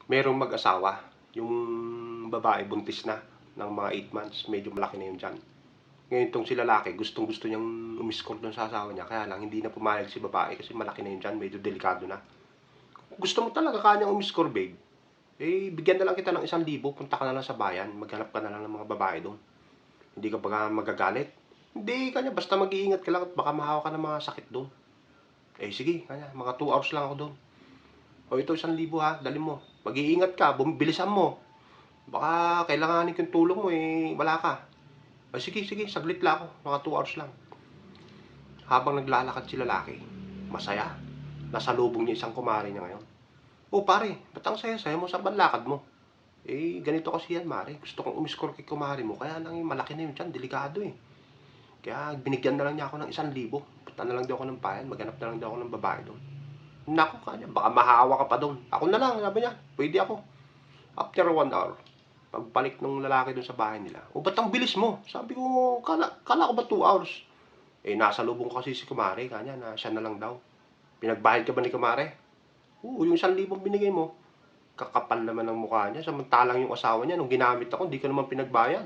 merong mag-asawa, yung babae buntis na ng mga 8 months, medyo malaki na yun dyan. Ngayon itong si lalaki, gustong-gusto niyang umiskor doon sa asawa niya, kaya lang hindi na pumayag si babae kasi malaki na yun dyan, medyo delikado na. Kung gusto mo talaga kanyang umiskor, babe, eh, bigyan na lang kita ng 1,000, punta ka na lang sa bayan, maghanap ka na lang ng mga babae doon. Hindi ka ba magagalit? Hindi, kanya, basta mag-iingat ka lang at baka mahawa ka ng mga sakit doon. Eh, sige, kanya, mga 2 hours lang ako doon. O ito, 1,000 ha, dali mo. Mag-iingat ka, bilisan mo. Baka kailanganin ko yung tulong mo eh, wala ka. O sige, sige, saglit lang ako, mga 2 hours lang. Habang naglalakad si lalaki, masaya. Nasa lubong niya isang kumare niya ngayon. Oh pare, ba't ang saya-saya mo sa banlakad mo? Eh, ganito kasi yan, Mare. Gusto kong umiskor kay kumare mo. Kaya lang yung malaki na yun dyan, delikado eh. Kaya binigyan na lang niya ako ng 1,000. Punta na lang daw ako ng bayan, maghanap na lang daw ako ng babae doon. Naku kanya, baka mahawa ka pa doon. Ako na lang, sabi niya. Pwede ako. After 1 hour, pagbalik ng lalaki doon sa bahay nila. O, ba't ang bilis mo? Sabi ko, kala ko ba 2 hours? Eh, nasa lubong ko kasi si kumare, kanya, na siya na lang daw. Pinagbayad ka ba ni kumare? Oo, yung 1,000 binigay mo, kakapal naman ng mukha niya. Samantalang yung asawa niya, nung ginamit ako, hindi ko naman pinagbayad.